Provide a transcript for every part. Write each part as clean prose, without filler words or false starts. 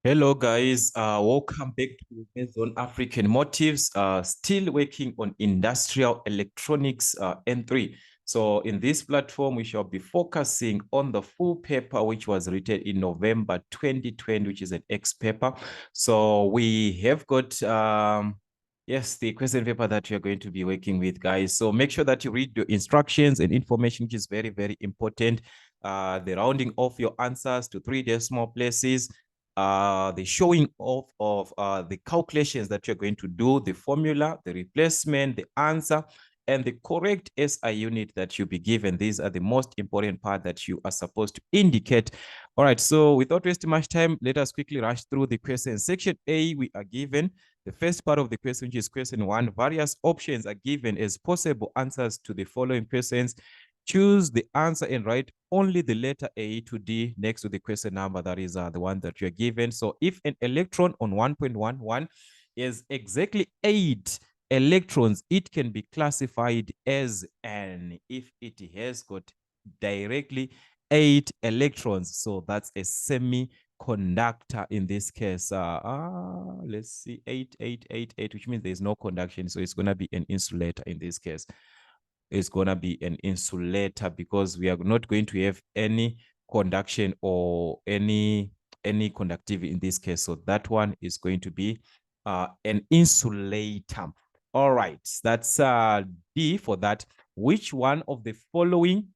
Hello guys, welcome back to Based on African Motives, still working on industrial electronics N3. So in this platform, we shall be focusing on the full paper, which was written in November 2020, which is an X paper. So we have got, yes, the question paper that you're going to be working with, guys. So make sure that you read the instructions and information, which is very, very important. The rounding off your answers to 3 decimal places, the showing off of the calculations that you're going to do, the formula, the replacement, the answer, and the correct SI unit that you'll be given. These are the most important part that you are supposed to indicate. All right, so without wasting much time, let us quickly rush through the question. Section A, we are given the first part of the question, which is question 1. Various options are given as possible answers to the following questions. Choose the answer and write only the letter A to D next to the question number. That is the one that you're given. So if an electron on 1.11 is exactly 8 electrons, it can be classified as N if it has got directly 8 electrons. So that's a semiconductor in this case. Let's see, 8, which means there's no conduction. So it's going to be an insulator in this case. It's going to be an insulator because we are not going to have any conduction or any conductivity in this case. So that one is going to be an insulator. All right, that's D for that. Which one of the following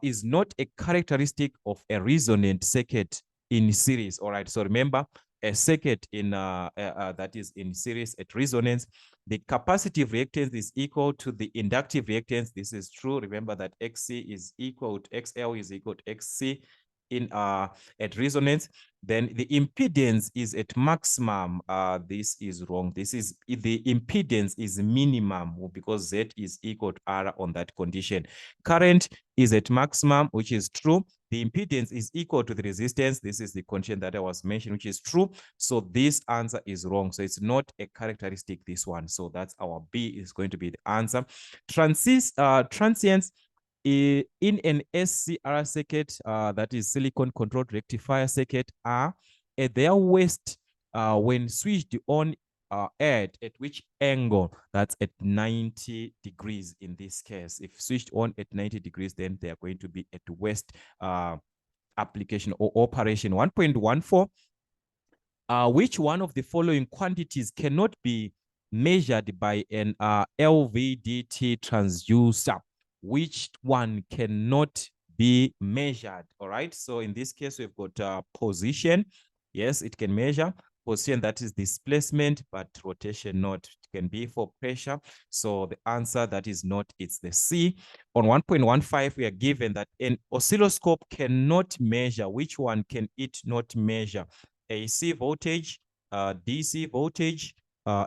is not a characteristic of a resonant circuit in series? All right, so remember, a circuit in that is in series at resonance, the capacitive reactance is equal to the inductive reactance. This is true. Remember that XC is equal to XL is equal to XC in at resonance. Then the impedance is at maximum. This is wrong. This is the impedance is minimum because Z is equal to R on that condition. Current is at maximum, which is true. The impedance is equal to the resistance. This is the condition that I was mentioning, which is true. So this answer is wrong. So it's not a characteristic, this one. So that's our B is going to be the answer. Transients in an SCR circuit, that is silicon controlled rectifier circuit, are at their worst when switched on at which angle? That's at 90 degrees in this case. If switched on at 90 degrees, then they are going to be at worst application or operation. 1.14, which one of the following quantities cannot be measured by an LVDT transducer? Which one cannot be measured? All right, so in this case, we've got position. Yes, it can measure position, that is displacement, but rotation not. It can be for pressure. So the answer that is not, it's the C. On 1.15, we are given that an oscilloscope cannot measure. Which one can it not measure? AC voltage, DC voltage,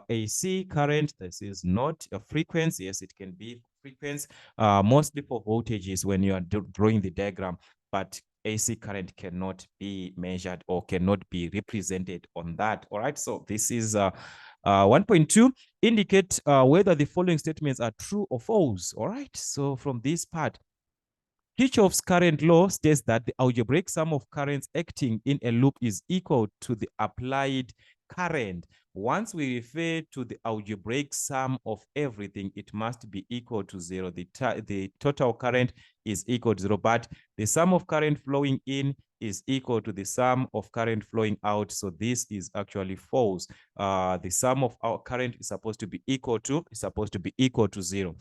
AC current. This is not a frequency. Yes, it can be frequency, mostly for voltages when you are drawing the diagram, but AC current cannot be measured or cannot be represented on that. All right, so this is 1.2. Indicate whether the following statements are true or false. All right, so from this part, Kirchhoff's current law states that the algebraic sum of currents acting in a loop is equal to the applied current. Once we refer to the algebraic sum of everything, it must be equal to 0. The total current is equal to 0, but the sum of current flowing in is equal to the sum of current flowing out. So this is actually false. The sum of our current is supposed to be equal to 0.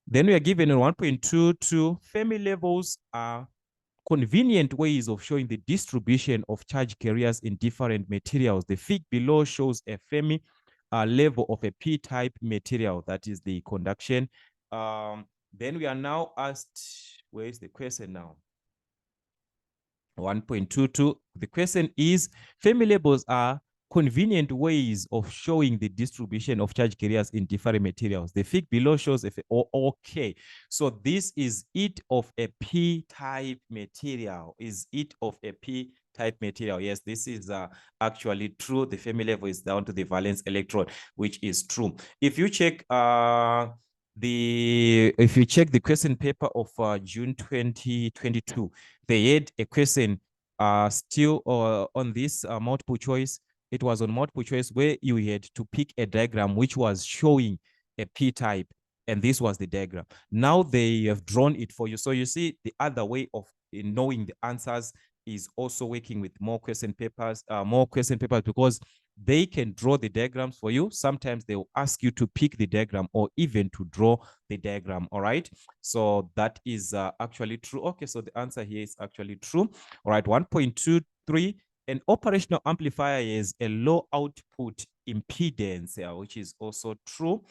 Then we are given in 1.22, Fermi levels are convenient ways of showing the distribution of charge carriers in different materials. The figure below shows a Fermi level of a p-type material, that is the conduction. Then we are now asked, where is the question now? 1.22, the question is, Fermi levels are convenient ways of showing the distribution of charge carriers in different materials. The figure below shows if okay. So this is it of a p-type material. Is it of a p-type material? Yes, this is actually true. The Fermi level is down to the valence electron, which is true. If you check the question paper of June 2022, they had a question still on this multiple choice. It was on multiple choice where you had to pick a diagram which was showing a p-type, and this was the diagram. Now they have drawn it for you. So you see the other way of knowing the answers is also working with more question papers, because they can draw the diagrams for you. Sometimes they will ask you to pick the diagram or even to draw the diagram. All right. So that is actually true. Okay. So the answer here is actually true. All right. 1.23. An operational amplifier is a low output impedance, which is also true.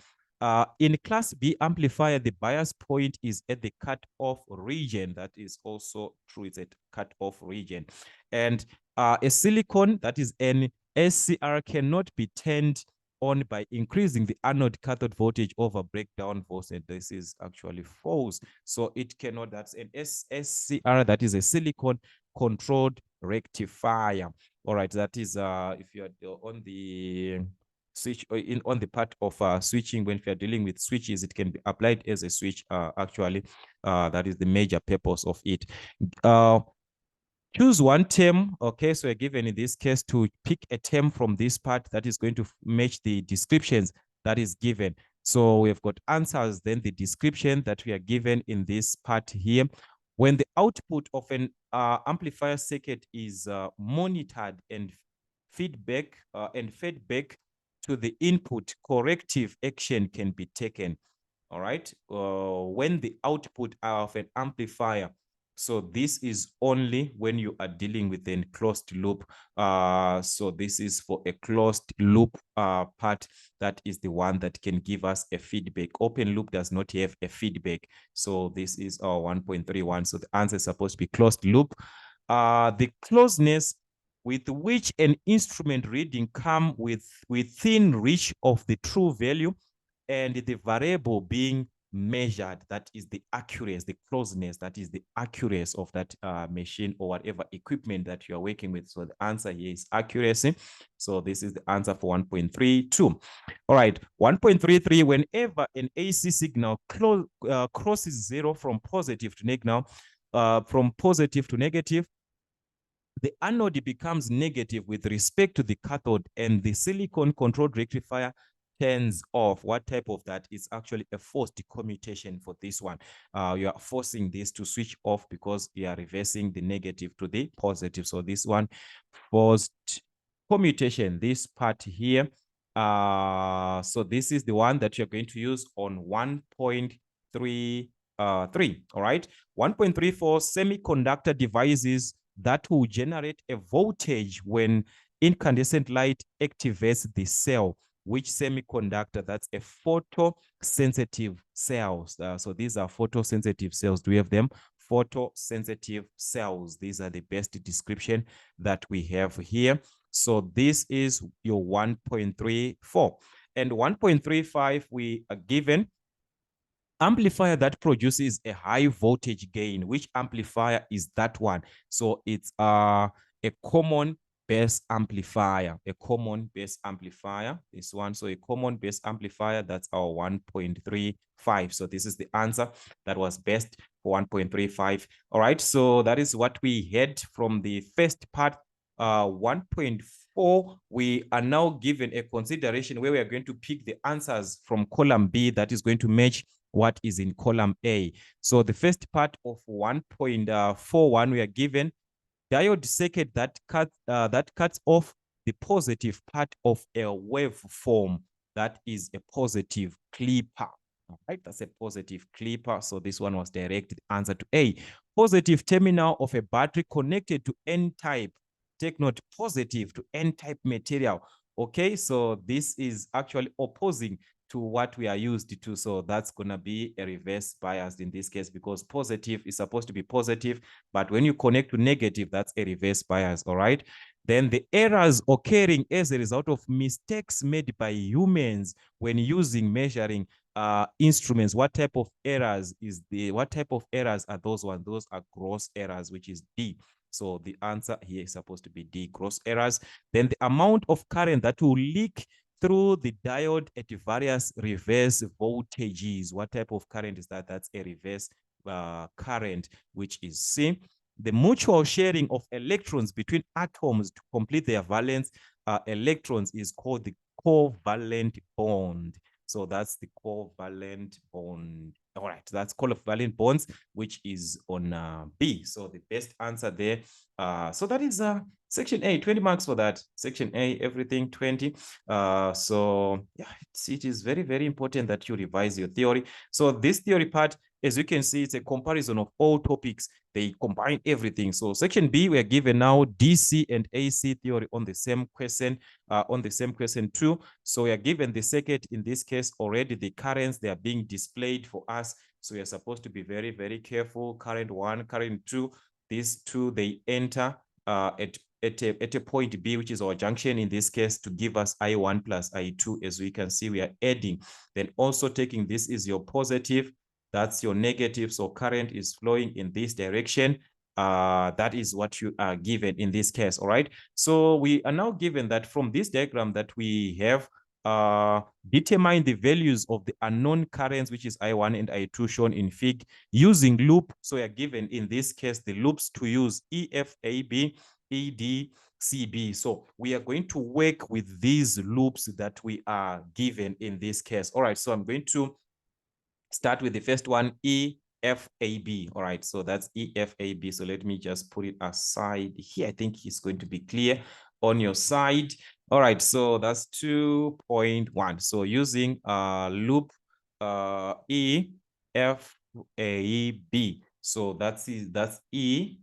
In class B amplifier, the bias point is at the cutoff region. That is also true. It's at cutoff region. And a silicon, that is an SCR, cannot be turned on by increasing the anode cathode voltage over breakdown voltage. This is actually false. So it cannot. That's an SCR, that is a silicon controlled rectifier. All right, that is if you're on the switch on the part of switching, when you're dealing with switches, it can be applied as a switch. Actually, that is the major purpose of it. Choose one term. Okay, so we're given in this case to pick a term from this part that is going to match the descriptions that is given. So we've got answers, then the description that we are given in this part here. When the output of an amplifier circuit is monitored and fed back to the input, corrective action can be taken. All right. When the output of an amplifier, so this is only when you are dealing with a closed loop. So this is for a closed loop part. That is the one that can give us a feedback. Open loop does not have a feedback. So this is our 1.31. So the answer is supposed to be closed loop. The closeness with which an instrument reading come within reach of the true value, and the variable being measured, that is the accuracy, the closeness, that is the accuracy of that machine or whatever equipment that you are working with. So the answer here is accuracy. So this is the answer for 1.32. All right, 1.33, whenever an AC signal crosses zero from positive to negative, the anode becomes negative with respect to the cathode, and the silicon controlled rectifier turns off. What type of that is actually a forced commutation for this one. You are forcing this to switch off because you are reversing the negative to the positive. So this one, forced commutation, this part here. So this is the one that you're going to use on 1.33. All right. 1.34, semiconductor devices that will generate a voltage when incandescent light activates the cell. Which semiconductor? That's a photosensitive cells. So these are photosensitive cells. Do we have them? Photosensitive cells. These are the best description that we have here. So this is your 1.34. And 1.35, we are given amplifier that produces a high voltage gain. Which amplifier is that one? So it's a common base amplifier, this one. So a common base amplifier, that's our 1.35. So this is the answer that was best for 1.35. All right, so that is what we had from the first part. 1.4, we are now given a consideration where we are going to pick the answers from column B that is going to match what is in column A. So the first part of 1.41, we are given diode circuit that cuts off the positive part of a waveform. That is a positive clipper. All right, that's a positive clipper. So this one was directed answer to A. Positive terminal of a battery connected to N-type. Take note, positive to N-type material. Okay, so this is actually opposing to what we are used to. So that's going to be a reverse bias in this case, because positive is supposed to be positive, but when you connect to negative, that's a reverse bias. All right. Then the errors occurring as a result of mistakes made by humans when using measuring instruments. What type of errors are those ones? Those are gross errors, which is D. So the answer here is supposed to be D, gross errors. Then the amount of current that will leak through the diode at various reverse voltages. What type of current is that? That's a reverse current, which is C. the mutual sharing of electrons between atoms to complete their valence electrons is called the covalent bond. So that's the covalent bond. All right, that's covalent bonds, which is on B. So the best answer there. So that is section A, 20 marks for that. Section A, everything 20. So yeah, it is very, very important that you revise your theory. So this theory part, as you can see, it's a comparison of all topics. They combine everything. So section B, we are given now DC and AC theory on the same question, too. So we are given the circuit, in this case, already the currents, they are being displayed for us. So we are supposed to be very, very careful. Current 1, current 2, these two, they enter at a point B, which is our junction in this case, to give us I1 plus I2. As we can see, we are adding. Then also taking this is your positive, that's your negative. So current is flowing in this direction. That is what you are given in this case. All right. So we are now given that from this diagram that we have, determine the values of the unknown currents, which is I1 and I2 shown in Fig, using loop. So we are given in this case the loops to use EFAB, ED, CB. So we are going to work with these loops that we are given in this case. All right. So I'm going to start with the first one, EFAB. All right, so that's EFAB. So let me just put it aside here. I think it's going to be clear on your side. All right, so that's 2.1. So using loop EFAB. So that's EFAB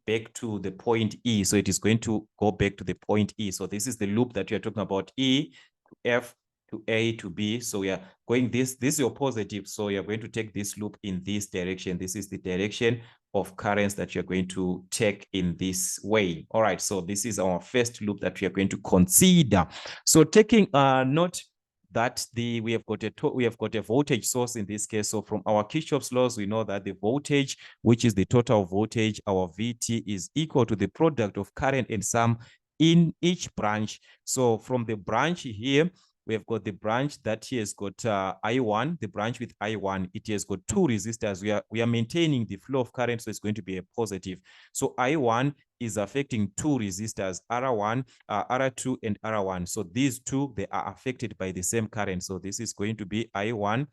back to the point E. So it is going to go back to the point E. So this is the loop that we are talking about, E to F to A to B. So we are going this is your positive. So you're going to take this loop in this direction. This is the direction of currents that you're going to take in this way. All right. So this is our first loop that we are going to consider. So taking note that we have got a voltage source in this case. So from our Kirchhoff's laws, we know that the voltage, which is the total voltage, our VT, is equal to the product of current and sum in each branch. So from the branch here, we have got the branch that here has got I1, the branch with I1, it has got two resistors. We are maintaining the flow of current, so it's going to be a positive. So I1 is affecting two resistors, R1, R2, and R1. So these two, they are affected by the same current. So this is going to be I1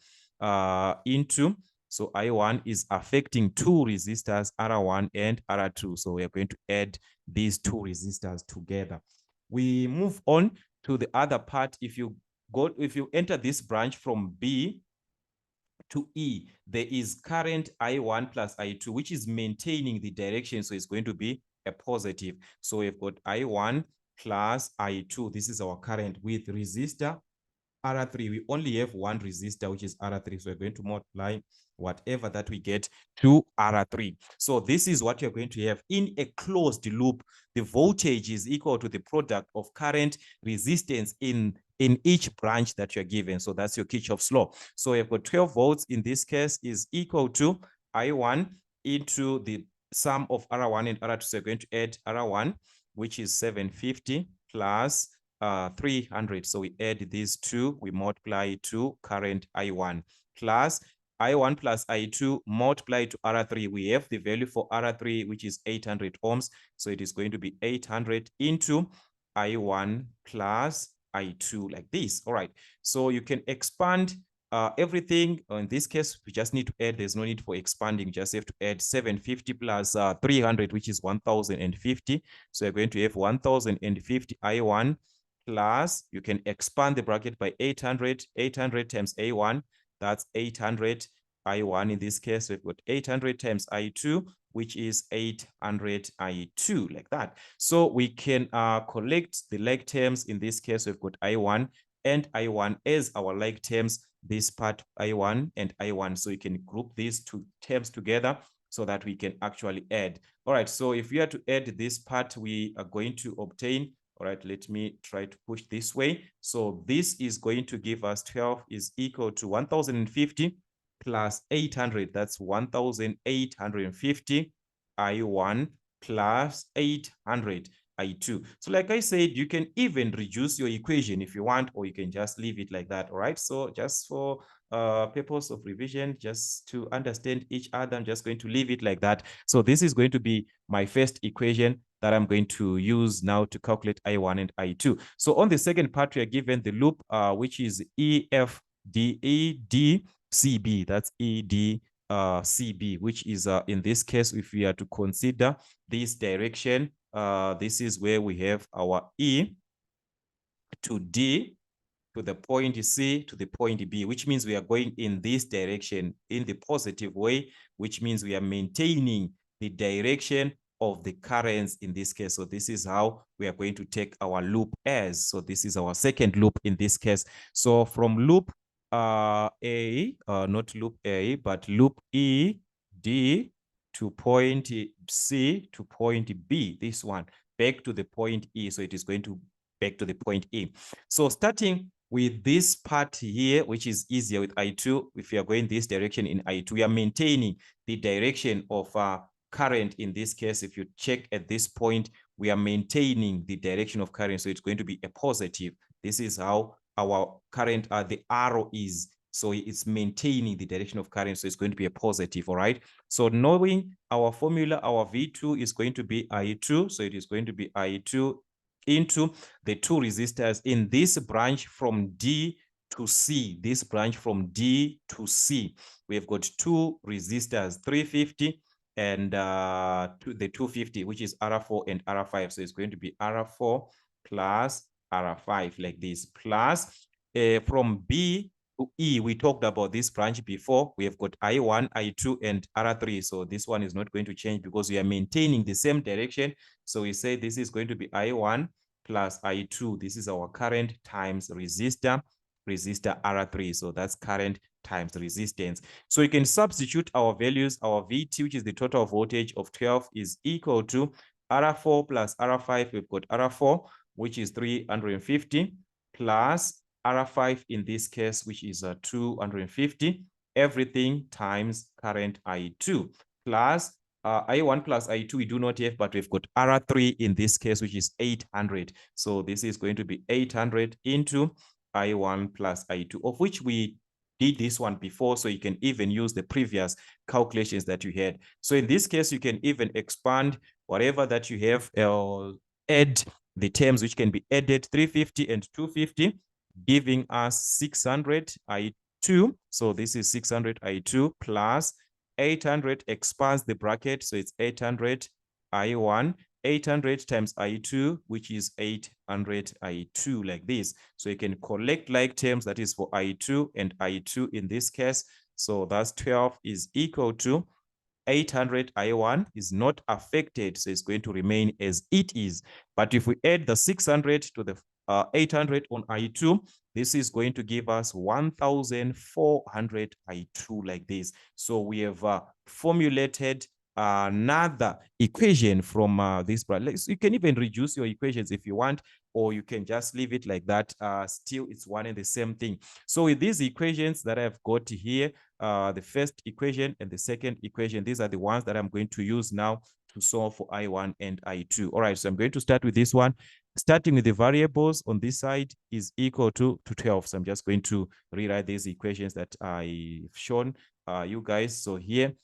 into, so I1 is affecting two resistors, R1 and R2. So we are going to add these two resistors together. We move on to the other part. If you enter this branch from B to E, there is current I1 plus I2, which is maintaining the direction. So it's going to be a positive. So we've got I1 plus I2. This is our current with resistor R3. We only have one resistor, which is R3. So we're going to multiply whatever that we get to R3. So this is what you're going to have in a closed loop. The voltage is equal to the product of current, resistance in each branch that you're given. So that's your Kirchhoff's law. So you've got 12 volts in this case is equal to I1 into the sum of R1 and R2. So you're going to add R1, which is 750 plus 300. So we add these two, we multiply to current I1 plus I1 plus I2 multiply to R3. We have the value for R3, which is 800 ohms. So it is going to be 800 into I1 plus I2 like this. All right. So you can expand everything. In this case, we just need to add. There's no need for expanding. You just have to add 750 plus 300, which is 1050. So you're going to have 1050 I1 plus, you can expand the bracket by 800. 800 times A1, that's 800 I1. In this case, we've got 800 times I2, which is 800 I2, like that. So we can collect the like terms. In this case, we've got I1 and I1 as our like terms, this part I1 and I1. So you can group these two terms together so that we can actually add. All right, so if we are to add this part, we are going to obtain, all right, let me try to push this way. So this is going to give us 12 is equal to 1050 plus 800. That's 1850 I1 plus 800. I2. So like I said, you can even reduce your equation if you want, or you can just leave it like that. All right. So just for purpose of revision, just to understand each other, I'm just going to leave it like that. So this is going to be my first equation that I'm going to use now to calculate I1 and I2. So on the second part, we are given the loop, which is EFDADCB. That's CB, which is in this case, if we are to consider this direction, this is where we have our E to D to the point C to the point B, which means we are going in this direction in the positive way, which means we are maintaining the direction of the currents in this case. So this is how we are going to take our loop as. So this is our second loop in this case. So from loop A, not loop A, but loop E, D to point C to point B, this one, back to the point E. So it is going to back to the point E. So starting with this part here, which is easier with I2, if you are going this direction in I2, we are maintaining the direction of current in this case. If you check at this point, we are maintaining the direction of current. So it's going to be a positive. This is how our current, the arrow is. So it's maintaining the direction of current. So it's going to be a positive, all right? So knowing our formula, our V2 is going to be I2. So it is going to be I2 into the two resistors in this branch from D to C. This branch from D to C, we've got two resistors, 350 and the 250, which is R4 and R5. So it's going to be R4 plus R5 like this, plus from B to E, we talked about this branch before. We have got I1, I2, and R3. So this one is not going to change because we are maintaining the same direction. So we say this is going to be I1 plus I2. This is our current times resistor R3. So that's current times resistance. So you can substitute our values. Our VT, which is the total voltage of 12, is equal to R4 plus R5. We've got R4, which is 350, plus R5 in this case, which is 250, everything times current I2, plus I1 plus I2 we do not have, but we've got R3 in this case, which is 800. So this is going to be 800 into I1 plus I2, of which we did this one before, so you can even use the previous calculations that you had. So in this case, you can even expand whatever that you have, add the terms which can be added, 350 and 250, giving us 600 I2. So this is 600 I2 plus 800, expands the bracket. So it's 800 I1, 800 times I2, which is 800 I2 like this. So you can collect like terms, that is for I2 and I2 in this case. So that's 12 is equal to 800 I1 is not affected, so it's going to remain as it is. But if we add the 600 to the 800 on I2, this is going to give us 1,400 I2 like this. So we have formulated another equation from this part. You can even reduce your equations if you want, or you can just leave it like that. Still, it's one and the same thing. So with these equations that I've got here, the first equation and the second equation, these are the ones that I'm going to use now to solve for I1 and I2. All right, so I'm going to start with this one. Starting with the variables on this side is equal to 12. So I'm just going to rewrite these equations that I've shown you guys. So here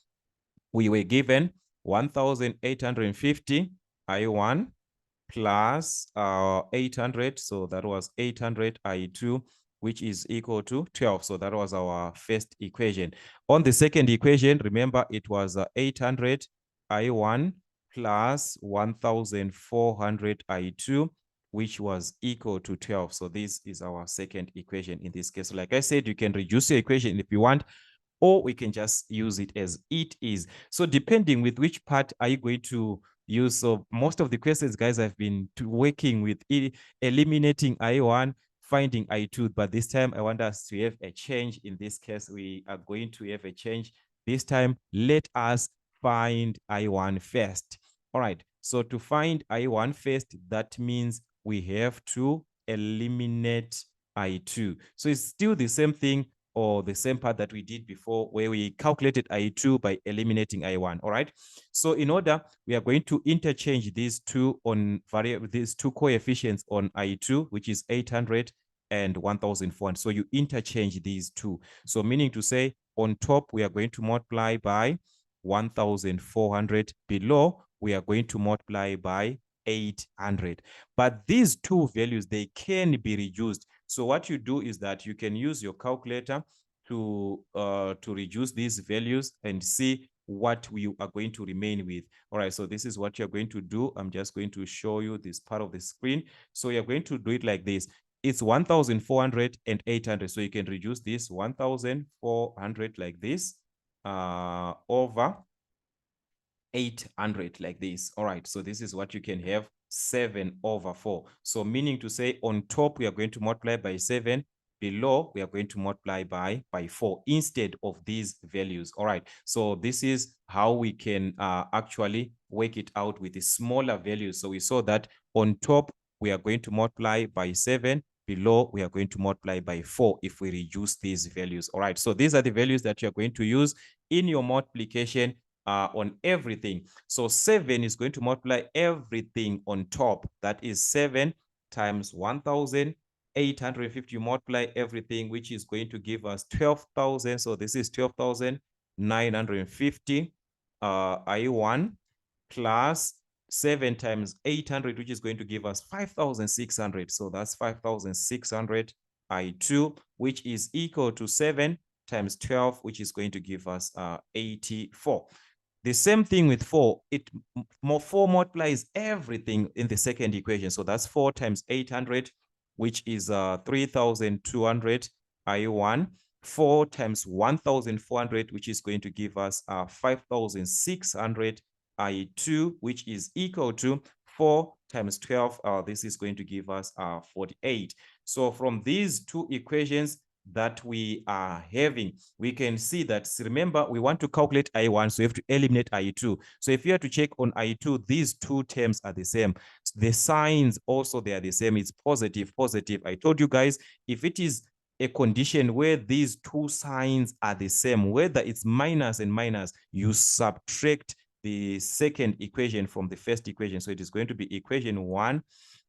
we were given 1,850 I1 plus 800. So that was 800 I2, which is equal to 12. So that was our first equation. On the second equation, remember it was 800 I1 plus 1,400 I2, which was equal to 12. So this is our second equation in this case. So like I said, you can reduce your equation if you want, or we can just use it as it is. So depending with which part are you going to use. So most of the questions, guys, I've been working with eliminating I1, finding I2, but this time I want us to have a change. In this case, we are going to have a change. This time, let us find I1 first. All right, so to find I1 first, that means we have to eliminate I2. So it's still the same thing or the same part that we did before where we calculated I2 by eliminating I1. All right. So in order, we are going to interchange these two these two coefficients on I2, which is 800 and 1,400. So you interchange these two. So meaning to say on top, we are going to multiply by 1,400. Below, we are going to multiply by 800. But these two values, they can be reduced. So what you do is that you can use your calculator to reduce these values and see what we are going to remain with. All right, so this is what you're going to do. I'm just going to show you this part of the screen. So you're going to do it like this. It's 1,400 and 800. So you can reduce this 1,400 like this over 800 like this. All right, so this is what you can have, 7/4. So meaning to say on top, we are going to multiply by 7. Below, we are going to multiply by 4 instead of these values. All right, so this is how we can actually work it out with the smaller values. So we saw that on top, we are going to multiply by 7. Below, we are going to multiply by 4 if we reduce these values. All right, so these are the values that you're going to use in your multiplication on everything. So 7 is going to multiply everything on top. That is 7 times 1,850. You multiply everything, which is going to give us 12,000. So this is 12,950 I1 plus 7 times 800, which is going to give us 5,600. So that's 5,600 I2, which is equal to 7 times 12, which is going to give us 84. The same thing with 4. 4 multiplies everything in the second equation. So that's 4 times 800, which is 3,200 I1. 4 times 1,400, which is going to give us 5,600 I2, which is equal to 4 times 12. This is going to give us 48. So from these two equations that we are having, we can see that, remember, we want to calculate I1, so we have to eliminate I2. So if you have to check on I2, these two terms are the same. The signs also, they are the same. It's positive, positive. I told you guys, if it is a condition where these two signs are the same, whether it's minus and minus, you subtract the second equation from the first equation. So it is going to be equation 1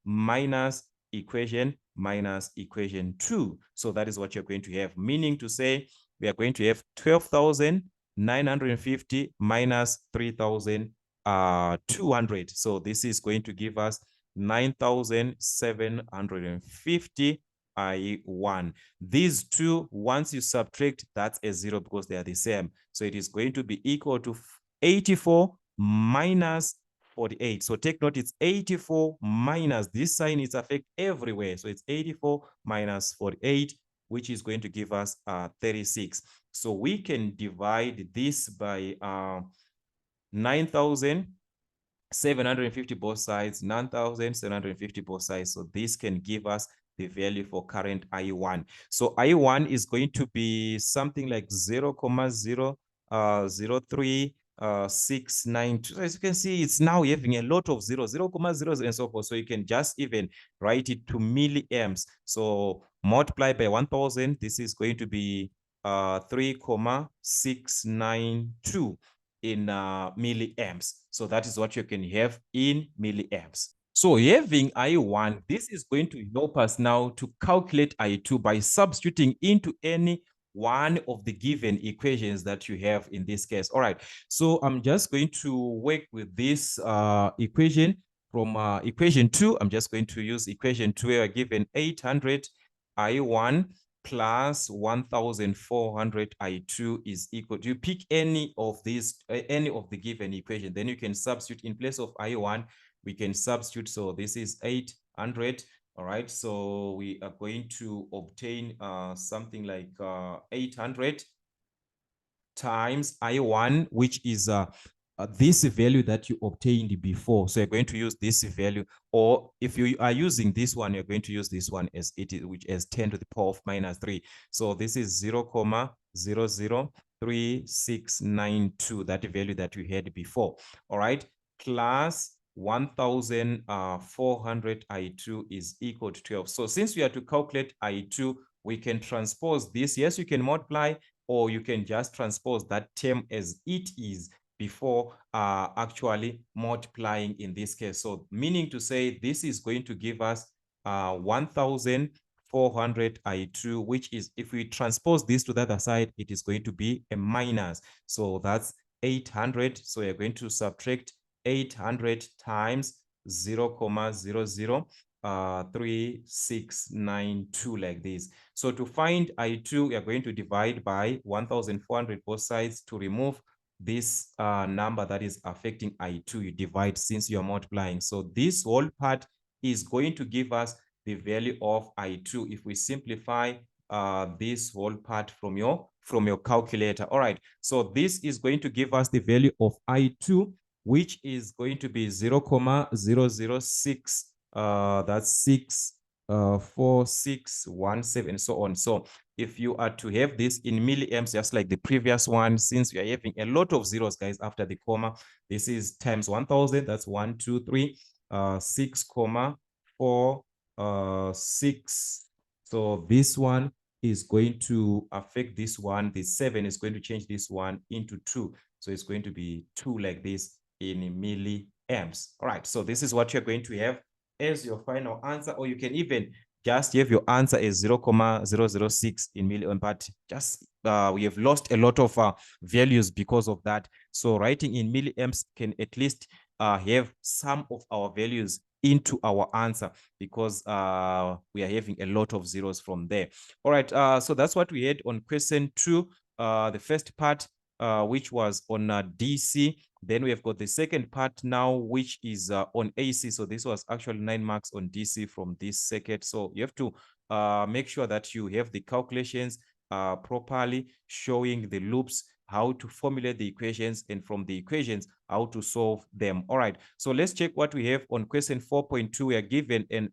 minus equation 2. So that is what you're going to have, meaning to say we are going to have 12,950 minus 3,200. So this is going to give us 9,750 I1. These two, once you subtract, that's a 0 because they are the same. So it is going to be equal to 84 minus 48. So take note, it's 84 minus, this sign is affect everywhere. So it's 84 minus 48, which is going to give us 36. So we can divide this by 9,750 both sides, 9,750 both sides. So this can give us the value for current I1. So I1 is going to be something like 0, 0.003 692. So as you can see, it's now having a lot of zeros, 0.00 and so forth. So you can just even write it to milliamps. So multiply by 1,000. This is going to be 3.692 in milliamps. So that is what you can have in milliamps. So having I1, this is going to help us now to calculate I2 by substituting into any one of the given equations that you have in this case. All right, so I'm just going to work with this equation from equation 2. I'm just going to use equation 2 where given 800 I1 plus 1,400 I2 is equal to, you pick any of these, any of the given equation, then you can substitute in place of I1, we can substitute. So this is 800. All right, so we are going to obtain something like 800 times I1, which is this value that you obtained before. So you're going to use this value, or if you are using this one, you're going to use this one as it is, which is 10 to the power of minus 3. So this is 0.003692, that value that we had before. All right, plus 1,400 I2 is equal to 12. So since we are to calculate I2, we can transpose this. Yes, you can multiply, or you can just transpose that term as it is before actually multiplying in this case. So meaning to say this is going to give us 1400 I2, which is, if we transpose this to the other side, it is going to be a minus. So that's 800. So you're going to subtract 800 times 0, 0.00 3692 like this. So to find I2, we are going to divide by 1400 both sides to remove this number that is affecting I2. You divide since you are multiplying. So this whole part is going to give us the value of I2 if we simplify this whole part from your calculator. All right, so this is going to give us the value of I2, which is going to be 0, 0.006 that's 64617, so on. So if you are to have this in milliamps, just like the previous one, since we are having a lot of zeros, guys, after the comma, this is times 1000. That's 1, 2, 3, 6, 4, 6. So this one is going to affect this one. The 7 is going to change this one into 2. So it's going to be 2 like this in milliamps. All right, so this is what you're going to have as your final answer, or you can even just have your answer as 0, 0.006 in milliamp, but just we have lost a lot of values because of that. So writing in milliamps can at least have some of our values into our answer, because we are having a lot of zeros from there. All right, so that's what we had on question 2, the first part, which was on DC. Then we have got the second part now, which is on AC. So this was actually 9 marks on DC from this circuit. So you have to make sure that you have the calculations properly, showing the loops, how to formulate the equations, and from the equations, how to solve them. All right, so let's check what we have on question 4.2. We are given an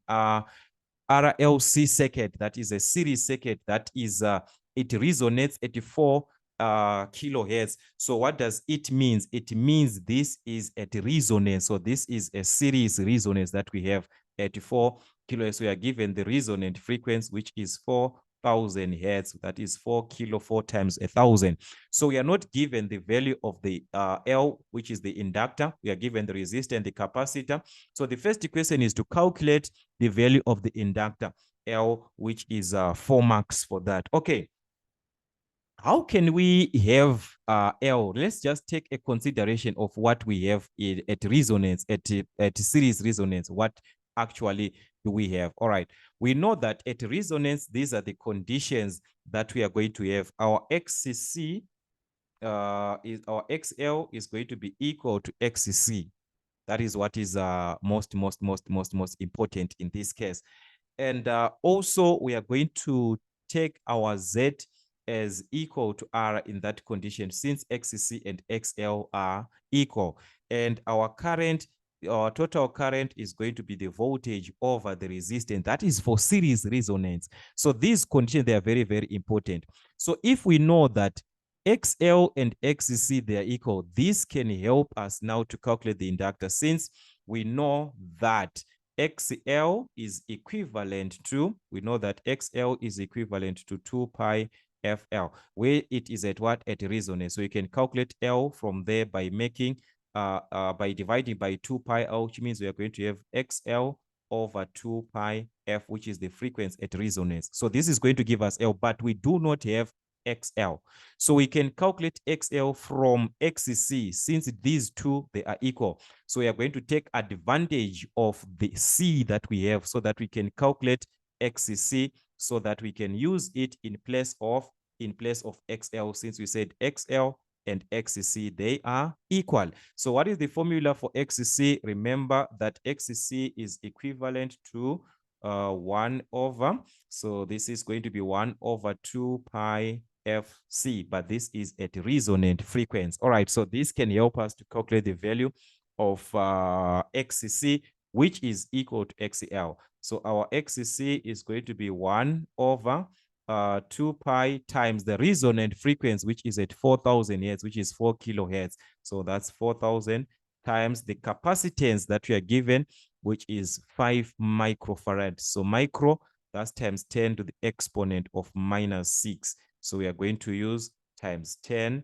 RLC circuit, that is a series circuit, that is it resonates at 4 kilohertz. So what does it mean? It means this is at resonance. So this is a series resonance that we have at 4 kilohertz. We are given the resonant frequency, which is 4,000 hertz. That is 4 kilo, 4 times 1,000. So we are not given the value of the L, which is the inductor. We are given the resistor and the capacitor. So the first question is to calculate the value of the inductor L, which is 4 marks for that. Okay, how can we have L? Let's just take a consideration of what we have at resonance, at series resonance. What actually do we have? All right, we know that at resonance, these are the conditions that we are going to have. Our XCC is, our XL is going to be equal to XCC. That is what is most important in this case. And also, we are going to take our Z as equal to R in that condition, since XC and XL are equal. And our current, our total current is going to be the voltage over the resistance. That is for series resonance. So these conditions, they are very, very important. So if we know that XL and XC, they are equal, this can help us now to calculate the inductor, since we know that XL is equivalent to, we know that XL is equivalent to 2 pi FL, where it is at what? At resonance. So you can calculate L from there by making, by dividing by 2 pi L, which means we are going to have XL over 2 pi F, which is the frequency at resonance. So this is going to give us L, but we do not have XL. So we can calculate XL from XC, since these two, they are equal. So we are going to take advantage of the C that we have, so that we can calculate XC, so that we can use it in place of XL, since we said XL and XC, they are equal. So what is the formula for XC? Remember that XC is equivalent to 1 over, so this is going to be 1 over 2 pi FC, but this is at resonant frequency. All right, so this can help us to calculate the value of XC, which is equal to XL. So our XC is going to be 1 over 2 pi times the resonant frequency, which is at 4,000 hertz, which is 4 kilohertz. So that's 4,000 times the capacitance that we are given, which is 5 microfarad. So micro, that's times 10 to the exponent of minus 6. So we are going to use times 10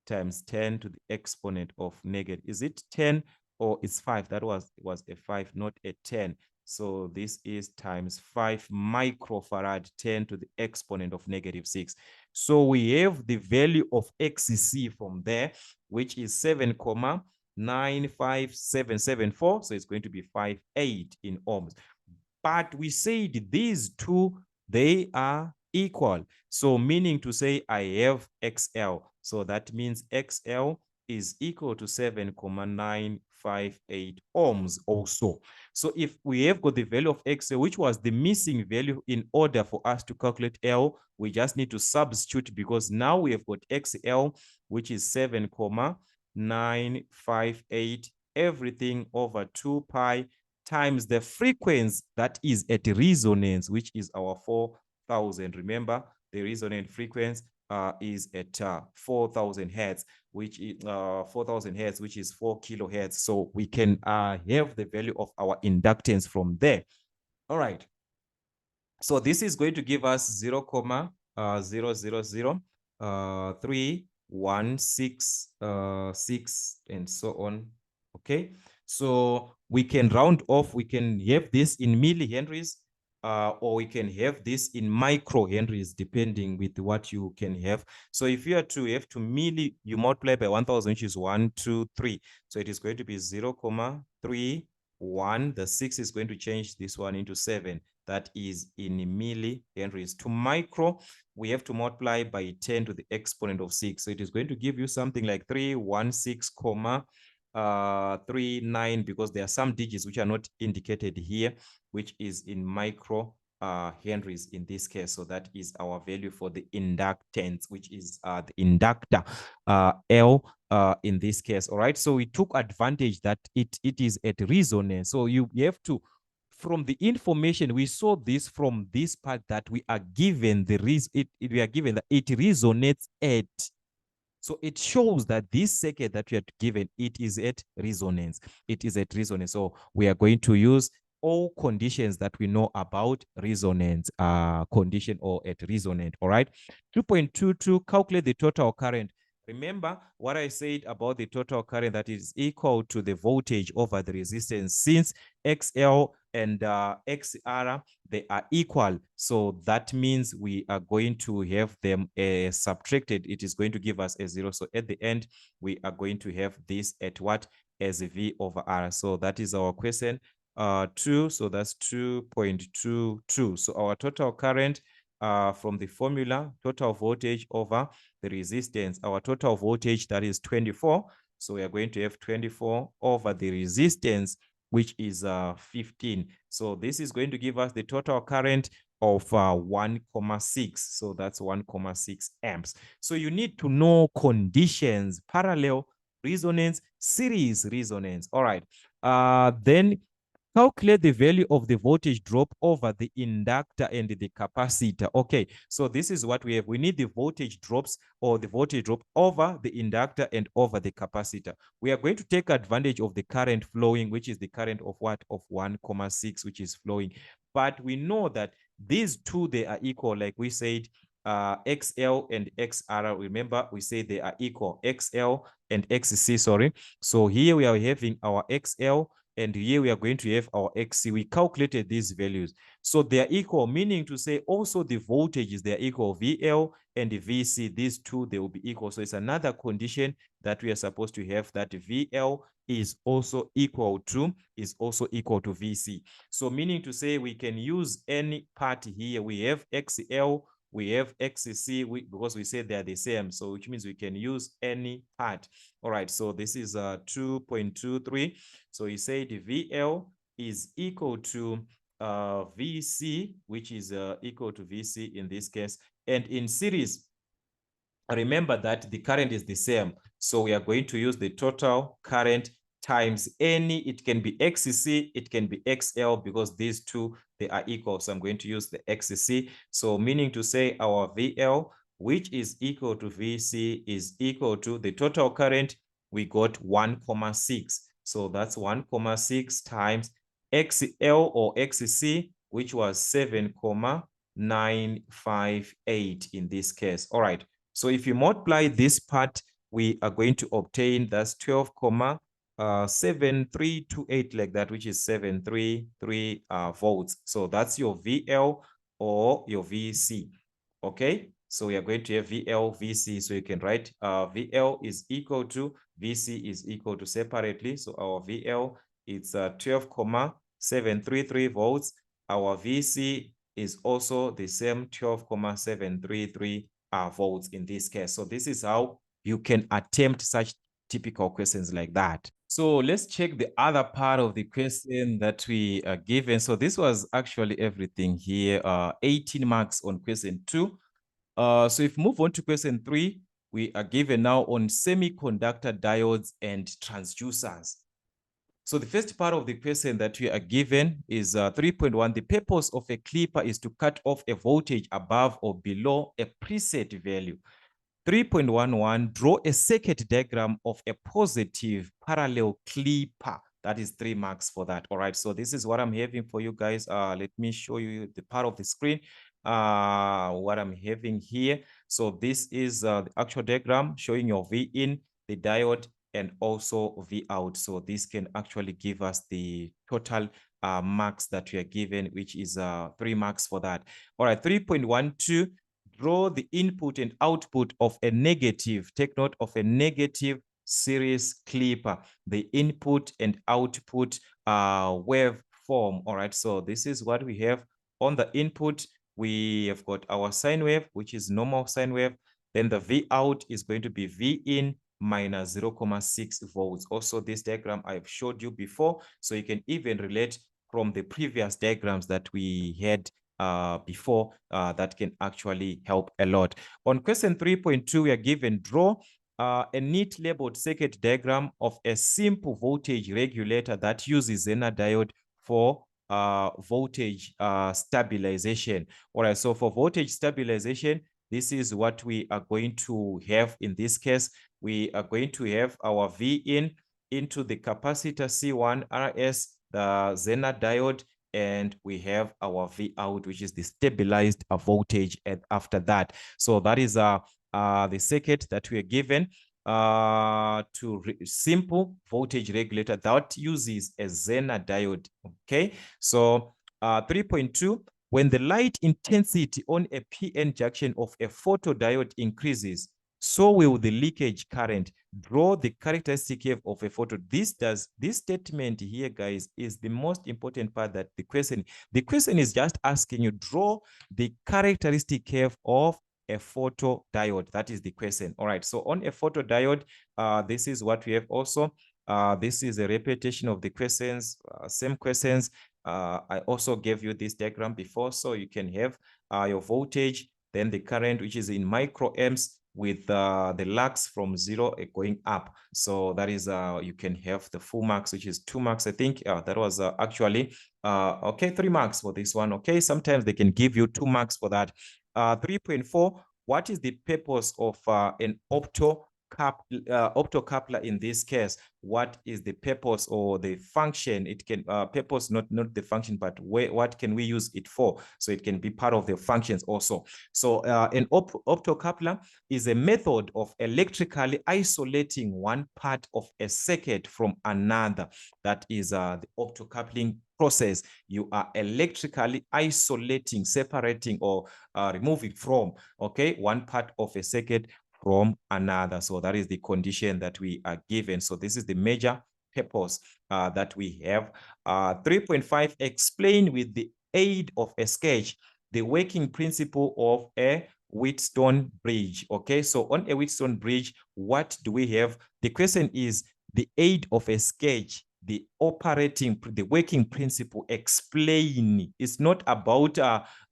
times 10 to the exponent of negative. Is it 10 or it's 5? That was a 5, not a 10. So this is times 5 microfarad, 10 to the exponent of negative 6. So we have the value of XC from there, which is 7,95774. So it's going to be 58 in ohms. But we said these two, they are equal. So meaning to say I have XL. So that means XL is equal to 7,958 ohms also. So if we have got the value of XL, which was the missing value in order for us to calculate L, we just need to substitute because now we have got XL, which is 7,958 everything over 2 pi times the frequency that is at resonance, which is our 4,000. Remember, the resonant frequency is at 4,000 hertz, which is 4,000 hertz, which is 4 kilohertz. So we can have the value of our inductance from there. All right. So this is going to give us 0,000,316,6 and so on. Okay. So we can round off. We can have this in millihenries, or we can have this in microhenries, depending with what you can have. So if you are to have to milli, you multiply by 1,000, which is 1, 2, 3. So it is going to be 0,31. The 6 is going to change this one into 7. That is in millihenries. To micro, we have to multiply by 10 to the exponent of 6. So it is going to give you something like 316,39, because there are some digits which are not indicated here, which is in micro henries in this case. So that is our value for the inductance, which is the inductor L in this case. All right. So we took advantage that it is at resonance. So you have to, from the information we saw this from this part, that we are given the reason we are given that it resonates at. So it shows that this circuit that we are given, it is at resonance. It is at resonance. So we are going to use all conditions that we know about resonance condition or at resonant. All right. 2.22, calculate the total current. Remember what I said about the total current, that is equal to the voltage over the resistance. Since XL and XR, they are equal. So that means we are going to have them subtracted. It is going to give us a 0. So at the end, we are going to have this at what? As V over R. So that is our question 2. So that's 2.22. So our total current from the formula, total voltage over the resistance, our total voltage, that is 24. So we are going to have 24 over the resistance, which is 15. So this is going to give us the total current of 1,6. So that's 1,6 amps. So you need to know conditions: parallel resonance, series resonance. All right. Then calculate the value of the voltage drop over the inductor and the capacitor. Okay, so this is what we have. We need the voltage drops, or the voltage drop over the inductor and over the capacitor. We are going to take advantage of the current flowing, which is the current of what? Of 1,6, which is flowing. But we know that these two, they are equal, like we said, XL and XR. Remember, we say they are equal, XL and XC, sorry. So here we are having our XL, and here we are going to have our XC. We calculated these values. So they are equal, meaning to say also the voltages, they are equal, VL and VC. These two, they will be equal. So it's another condition that we are supposed to have, that VL is also equal to VC. So meaning to say we can use any part here. We have XL, we have XC, because we say they are the same. So which means we can use any part. All right, so this is 2.23. So he said VL is equal to VC, which is equal to VC in this case. And in series, remember that the current is the same. So we are going to use the total current times any, it can be XC, it can be XL, because these two, they are equal. So I'm going to use the XC. So meaning to say our VL, which is equal to VC, is equal to the total current. We got 1,6. So that's 1,6 times XL or XC, which was 7,958 in this case. All right. So if you multiply this part, we are going to obtain that's 12,7328 like that, which is 733 volts. So that's your VL or your VC. Okay. So we are going to have VL, VC. So you can write VL is equal to VC is equal to separately. So our VL is 12,733 volts. Our VC is also the same 12,733 volts in this case. So this is how you can attempt such typical questions like that. So let's check the other part of the question that we are given. So this was actually everything here, 18 marks on question 2. So if we move on to question 3, we are given now on semiconductor diodes and transducers. So the first part of the question that we are given is 3.1. The purpose of a clipper is to cut off a voltage above or below a preset value. 3.11, draw a circuit diagram of a positive parallel clipper. That is 3 marks for that. All right, so this is what I'm having for you guys. Let me show you the part of the screen, what I'm having here. So this is the actual diagram showing your V in, the diode, and also V out. So this can actually give us the total marks that we are given, which is 3 marks for that. All right, 3.12, draw the input and output of a negative, take note of a negative series clipper, the input and output wave form. All right, so this is what we have on the input. We have got our sine wave, which is normal sine wave. Then the V out is going to be V in minus 0.6 volts. Also, this diagram I've showed you before, so you can even relate from the previous diagrams that we had before. That can actually help a lot. On question 3.2, we are given draw a neat labeled circuit diagram of a simple voltage regulator that uses Zener diode for voltage stabilization. All right, so for voltage stabilization, this is what we are going to have in this case. We are going to have our V in into the capacitor C1 RS, the Zener diode, and we have our V out, which is the stabilized voltage after that. So that is the circuit that we are given to simple voltage regulator that uses a Zener diode. Okay, so 3.2, when the light intensity on a PN junction of a photodiode increases, so will the leakage current. Draw the characteristic curve of a photo. This statement here, guys, is the most important part that the question is just asking you, draw the characteristic curve of a photodiode. That is the question. All right, so on a photodiode, this is what we have also. This is a repetition of the questions, same questions. I also gave you this diagram before, so you can have your voltage, then the current, which is in microamps, with the lux from 0 going up. So that is, you can have the full marks, which is 2 marks, I think. That was actually, okay, 3 marks for this one. Okay, sometimes they can give you 2 marks for that. 3.4, what is the purpose of an optocoupler in this case? What is the purpose or the function? It can purpose, not the function, but what can we use it for? So it can be part of the functions also. So an optocoupler is a method of electrically isolating one part of a circuit from another. That is the optocoupling process. You are electrically isolating, separating, or removing from, okay, one part of a circuit from another. So that is the condition that we are given. So this is the major purpose that we have. 3.5, explain with the aid of a sketch the working principle of a Wheatstone bridge. Okay, so on a Wheatstone bridge, what do we have? The question is the aid of a sketch, the working principle. Explain. It's not about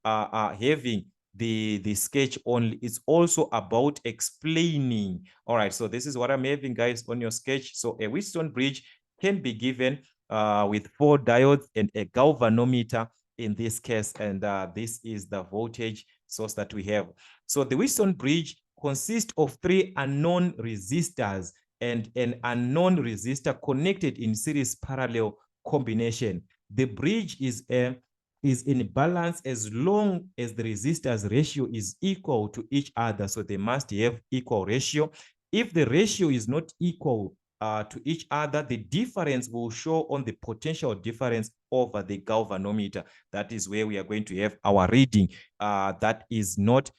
having the sketch only. It's also about explaining. All right, so this is what I'm having, guys, on your sketch. So a Wheatstone bridge can be given with 4 diodes and a galvanometer in this case, and this is the voltage source that we have. So the Wheatstone bridge consists of 3 unknown resistors and an unknown resistor connected in series parallel combination. The bridge is a is in balance as long as the resistors ratio is equal to each other. So they must have equal ratio. If the ratio is not equal to each other, the difference will show on the potential difference over the galvanometer. That is where we are going to have our reading that is not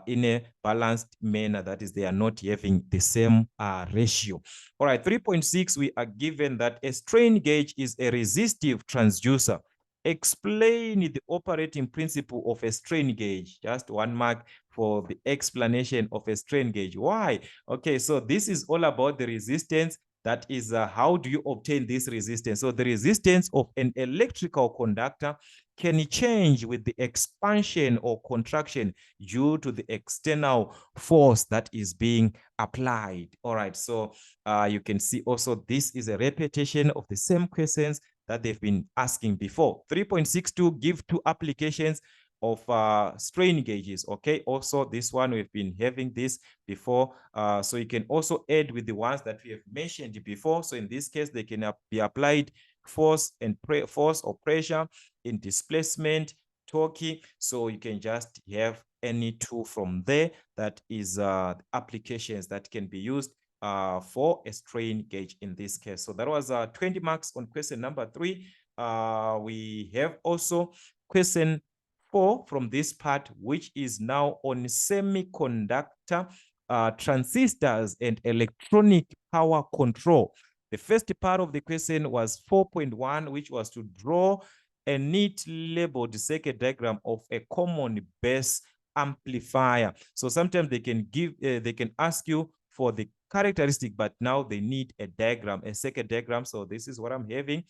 in a balanced manner. That is, they are not having the same ratio. All right, 3.6, we are given that a strain gauge is a resistive transducer. Explain the operating principle of a strain gauge. Just 1 mark for the explanation of a strain gauge. Why? Okay, so this is all about the resistance. That is, how do you obtain this resistance? So the resistance of an electrical conductor can change with the expansion or contraction due to the external force that is being applied. All right, so you can see also this is a repetition of the same questions that they've been asking before. 3.62, give 2 applications of strain gauges. Okay, also this one we've been having this before, so you can also add with the ones that we have mentioned before. So in this case, they can be applied force and force or pressure, in displacement, torque. So you can just have any 2 from there. That is applications that can be used for a strain gauge in this case. So that was 20 marks on question number 3. We have also question 4 from this part, which is now on semiconductor transistors and electronic power control. The first part of the question was 4.1, which was to draw a neat labeled circuit diagram of a common base amplifier. So sometimes they can ask you for the characteristic, but now they need a diagram, a circuit diagram. So this is what I'm having.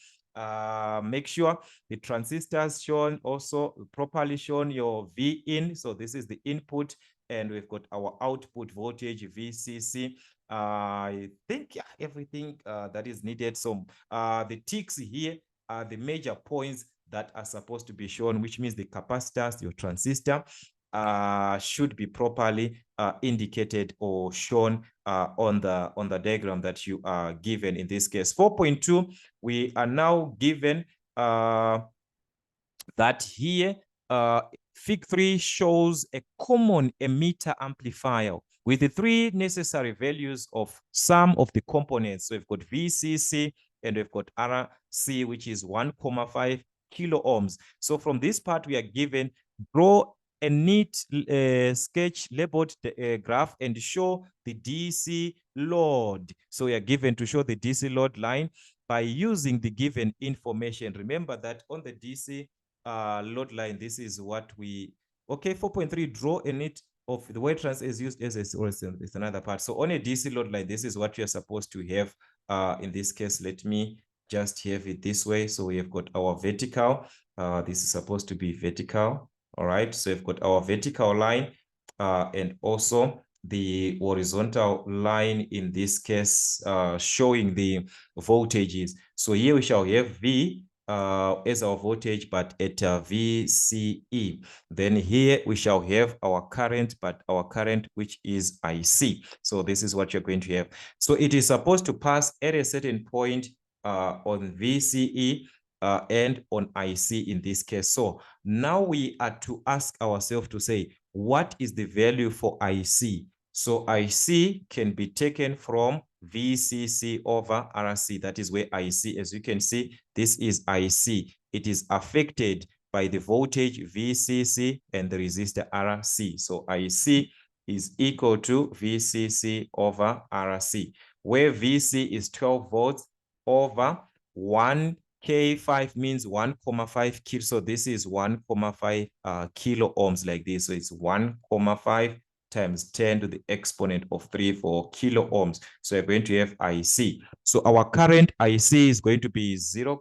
Make sure the transistors shown, also properly shown your V in. So this is the input, and we've got our output voltage VCC. I think everything that is needed. So the ticks here are the major points that are supposed to be shown, which means the capacitors, your transistor, should be properly indicated or shown on the diagram that you are given in this case. 4.2, we are now given that here Fig 3 shows a common emitter amplifier with the 3 necessary values of some of the components. So we've got VCC and we've got RC, which is 1.5 kilo ohms. So from this part, we are given draw a neat sketch labeled graph and show the DC load. So we are given to show the DC load line by using the given information. Remember that on the DC load line, this is what we, okay, 4.3, draw a neat of the way trans is used as it's another part. So on a DC load line, this is what you're supposed to have. In this case, let me just have it this way. So we have got our vertical. This is supposed to be vertical. All right, so we've got our vertical line and also the horizontal line in this case, showing the voltages. So here we shall have V as our voltage, but at VCE. Then here we shall have our current, but our current, which is IC. So this is what you're going to have. So it is supposed to pass at a certain point on VCE and on IC in this case. So now we are to ask ourselves to say, what is the value for IC? So IC can be taken from VCC over RC. That is where IC, as you can see, this is IC. It is affected by the voltage VCC and the resistor RC. So IC is equal to VCC over RC, where VC is 12 volts over 1K5 means 1.5 kilo. So this is 1.5 kilo ohms like this. So it's 1.5 times 10 to the exponent of 3 for kilo ohms. So we're going to have IC. So our current IC is going to be 0,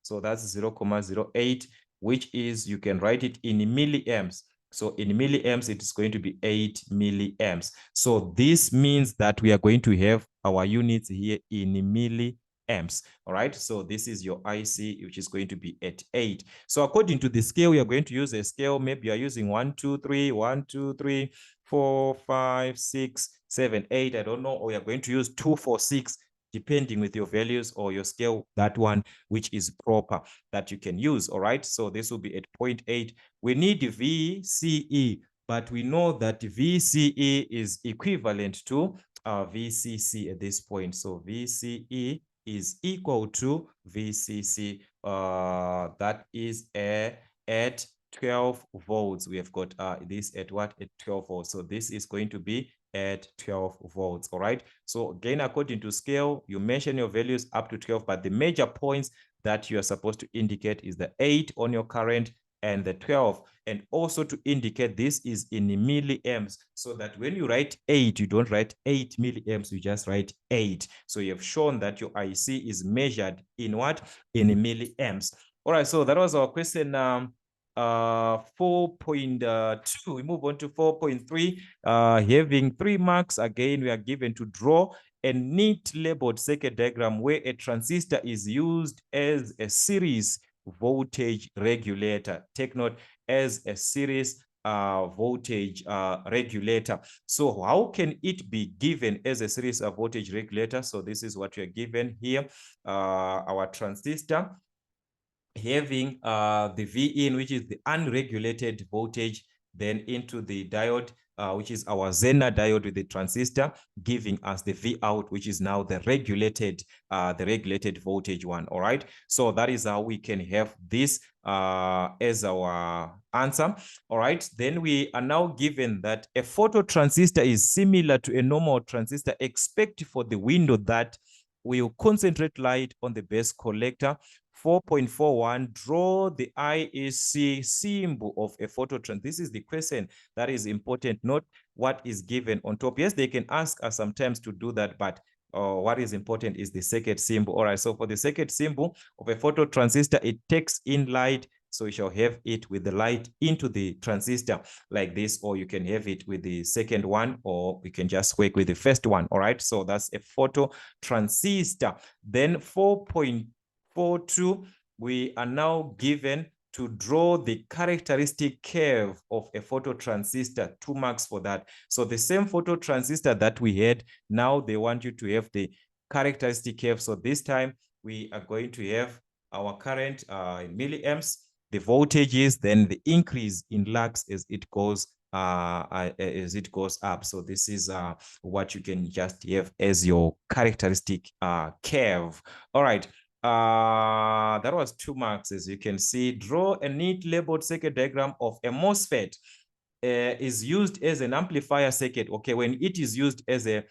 so that's 0.08, which is, you can write it in milliamps. So in milliamps, it is going to be 8 milliamps. So this means that we are going to have our units here in milliamps. All right, so this is your IC, which is going to be at 8. So according to the scale, we are going to use a scale. Maybe you are using 1, 2, 3, 1, 2, 3, 4, 5, 6, 7, 8. I don't know. Or we are going to use 2, 4, 6. depending with your values or your scale, that one which is proper that you can use. All right, so this will be at 0.8. We need VCE, but we know that VCE is equivalent to VCC at this point. So VCE is equal to VCC. That is at 12 volts. We have got this at what? At 12 volts. So this is going to be at 12 volts. All right. So again, according to scale, you mention your values up to 12, but the major points that you are supposed to indicate is the 8 on your current and the 12, and also to indicate this is in milliamps, so that when you write 8, you don't write 8 milliamps, you just write 8. So you have shown that your IC is measured in what? In milliamps. All right, so that was our question 4.2. We move on to 4.3. Having 3 marks, again, we are given to draw a neat labeled circuit diagram where a transistor is used as a series voltage regulator. Take note, as a series voltage regulator. So how can it be given as a series of voltage regulator? So this is what we are given here. Our transistor having the V in, which is the unregulated voltage, then into the diode, which is our Zener diode with the transistor, giving us the V out, which is now the regulated voltage one. All right. So that is how we can have this as our answer. All right. Then we are now given that a phototransistor is similar to a normal transistor, except for the window that will concentrate light on the base collector. 4.41, draw the IEC symbol of a phototransistor. This is the question that is important, not what is given on top. Yes, they can ask us sometimes to do that, but what is important is the circuit symbol. All right, so for the circuit symbol of a phototransistor, it takes in light. So you shall have it with the light into the transistor like this, or you can have it with the second one, or we can just work with the first one. All right, so that's a phototransistor. Then 4.42, we are now given to draw the characteristic curve of a phototransistor. 2 marks for that. So the same phototransistor that we had, now they want you to have the characteristic curve. So this time we are going to have our current in milliamps, the voltages, then the increase in lux as it goes up. So this is what you can just have as your characteristic curve. All right. That was 2 marks. As you can see, draw a neat labeled circuit diagram of a MOSFET. Is used as an amplifier circuit. Okay, when it is used as a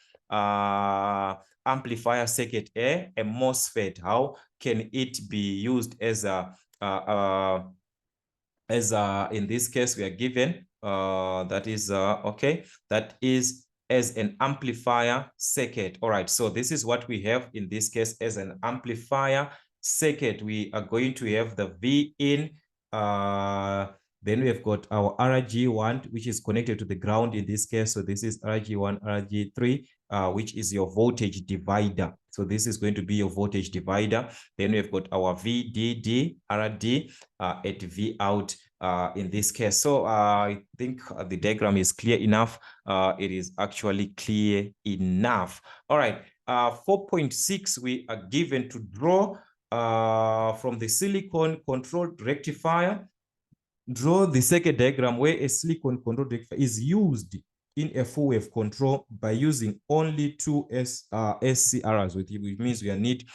amplifier circuit, a MOSFET, how can it be used as a in this case we are given that is as an amplifier circuit. All right, so this is what we have in this case as an amplifier circuit. We are going to have the V in, then we have got our RG1, which is connected to the ground in this case. So this is RG1, RG3, which is your voltage divider. So this is going to be your voltage divider. Then we've got our VDD, RD at V out in this case. So I think the diagram is clear enough. It is actually clear enough. All right. 4.6, we are given to draw from the silicon controlled rectifier. Draw the circuit diagram where a silicon controlled rectifier is used in a full wave control by using only 2 SCRs, which means we need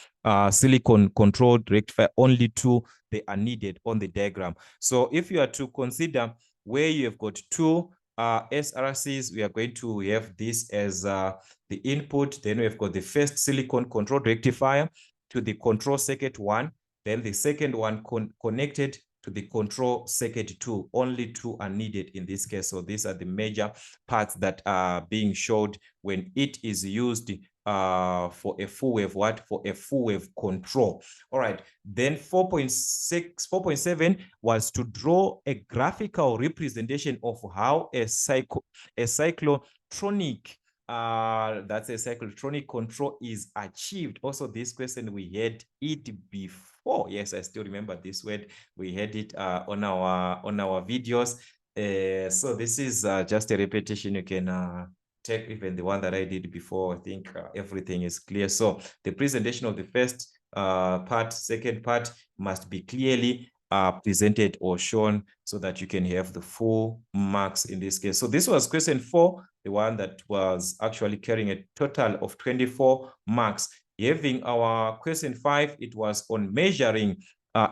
silicon controlled rectifier, only 2 they are needed on the diagram. So if you are to consider where you have got 2 SRCs, we are going to have this as the input. Then we have got the first silicon controlled rectifier to the control circuit 1, then the second one connected to the control circuit 2. Only 2 are needed in this case. So these are the major parts that are being showed when it is used for a full wave for a full wave control. All right, then 4.7 was to draw a graphical representation of how a cyclotronic that's a cyclotronic control is achieved. Also, this question we had it before. Yes, I still remember this word. We had it on our videos. So this is just a repetition. You can take even the one that I did before. I think everything is clear. So the presentation of the first part, second part must be clearly presented or shown so that you can have the full marks in this case. So this was question 4, the one that was actually carrying a total of 24 marks. Having our question 5, it was on measuring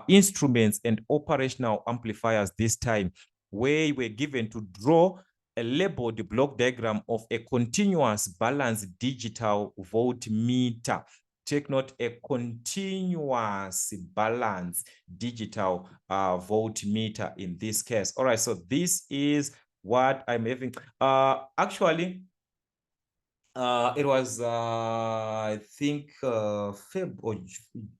instruments and operational amplifiers this time, where we're given to draw a labeled block diagram of a continuous balanced digital voltmeter. Take note, a continuous balance digital voltmeter in this case. All right, so this is what I'm having. Actually, it was I think Feb, or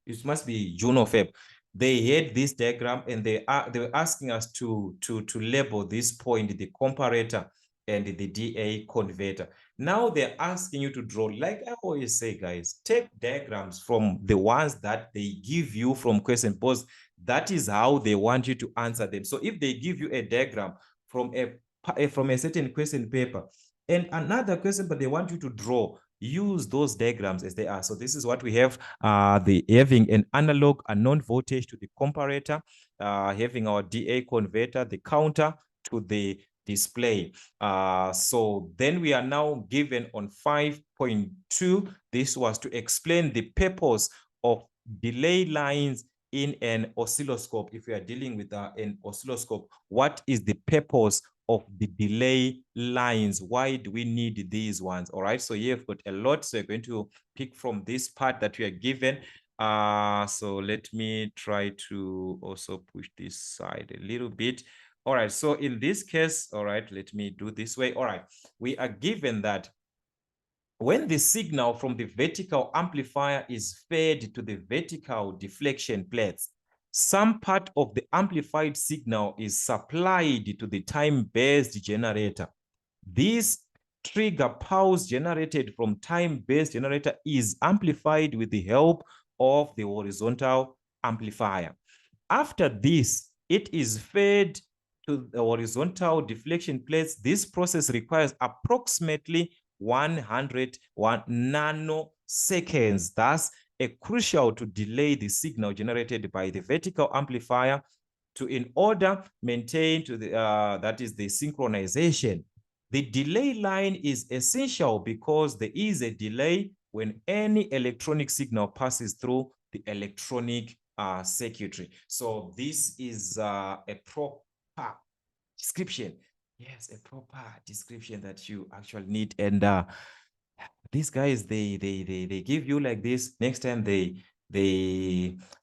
it must be June or Feb. They had this diagram and they were asking us to label this point, the comparator and the DA converter. Now they're asking you to draw, like I always say, guys, take diagrams from the ones that they give you from question, because that is how they want you to answer them. So if they give you a diagram from a certain question paper and another question, but they want you to draw, use those diagrams as they are. So this is what we have, having an analog, a non-voltage to the comparator, having our DA converter, the counter to the display. So then we are now given on 5.2. This was to explain the purpose of delay lines in an oscilloscope. If we are dealing with an oscilloscope, what is the purpose of the delay lines? Why do we need these ones? All right, so you've got a lot, so you're going to pick from this part that we are given. So let me try to also push this side a little bit. All right, so in this case, all right, let me do this way. All right, we are given that when the signal from the vertical amplifier is fed to the vertical deflection plates, some part of the amplified signal is supplied to the time-based generator. This trigger pulse generated from time-based generator is amplified with the help of the horizontal amplifier. After this, it is fed to the horizontal deflection plates. This process requires approximately 101 nanoseconds. Thus, crucial to delay the signal generated by the vertical amplifier to in order maintain to the that is the synchronization. The delay line is essential because there is a delay when any electronic signal passes through the electronic circuitry. So this is a proper description. Yes, a proper description that you actually need. And these guys, they give you like this. Next time they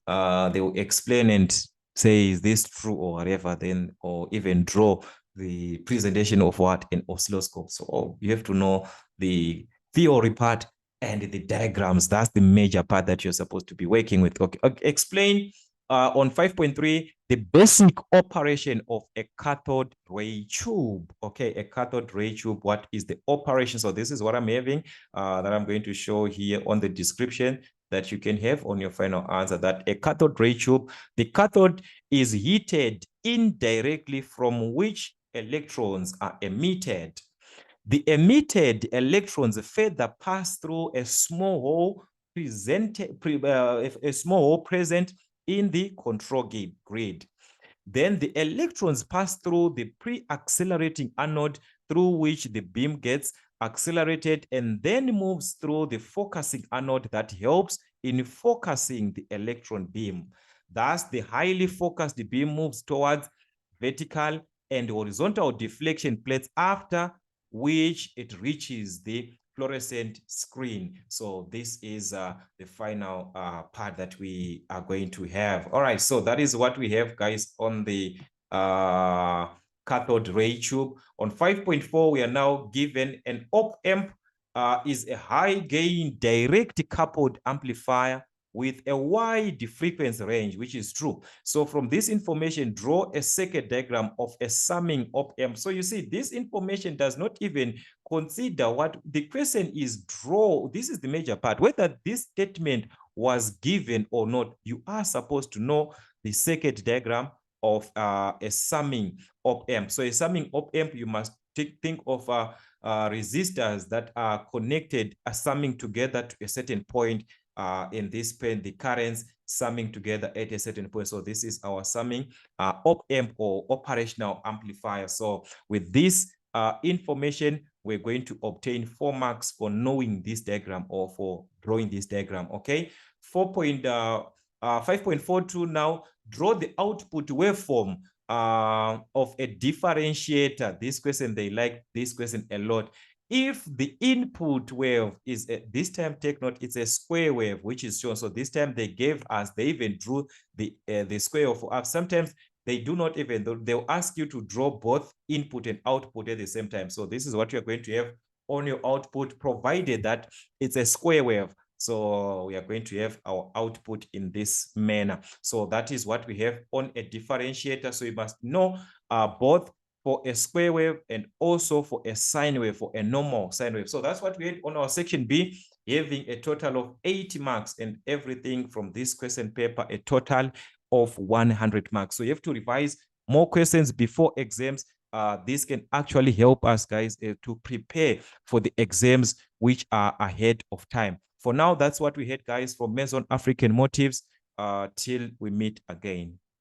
will explain and say, is this true or whatever, then, or even draw the presentation of what an oscilloscope. So you have to know the theory part and the diagrams. That's the major part that you're supposed to be working with. Okay, explain on 5.3 the basic operation of a cathode ray tube. Okay, a cathode ray tube. What is the operation? So this is what I'm having that I'm going to show here on the description that you can have on your final answer. That a cathode ray tube, the cathode is heated indirectly from which electrons are emitted. The emitted electrons further pass through a small hole present in the control grid. Then the electrons pass through the pre-accelerating anode through which the beam gets accelerated and then moves through the focusing anode that helps in focusing the electron beam. Thus, the highly focused beam moves towards vertical and horizontal deflection plates, after which it reaches the fluorescent screen. So this is the final part that we are going to have. All right, so that is what we have, guys, on the cathode ray tube. On 5.4, we are now given an op-amp is a high gain direct coupled amplifier with a wide frequency range, which is true. So from this information, draw a circuit diagram of a summing op-amp. So you see, this information does not even consider what the question is. Draw. This is the major part. Whether this statement was given or not, you are supposed to know the circuit diagram of a summing op-amp. So a summing op-amp, you must think of resistors that are connected, are summing together to a certain point. In this pen, the currents summing together at a certain point. So this is our summing op-amp or operational amplifier. So with this information, we're going to obtain 4 marks for knowing this diagram or for drawing this diagram. Okay, 5.42 now, draw the output waveform of a differentiator. This question, they like this question a lot. If the input wave is this time, take note, it's a square wave, which is shown. So this time they gave us, they even drew the square for us. Sometimes they do not even, they'll ask you to draw both input and output at the same time. So this is what you're going to have on your output, provided that it's a square wave. So we are going to have our output in this manner. So that is what we have on a differentiator. So you must know both for a square wave and also for a sine wave, for a normal sine wave. So that's what we had on our section B, having a total of 80 marks, and everything from this question paper, a total of 100 marks. So you have to revise more questions before exams. This can actually help us, guys, to prepare for the exams which are ahead of time. For now, that's what we had, guys, from Meson African Motives. Till we meet again.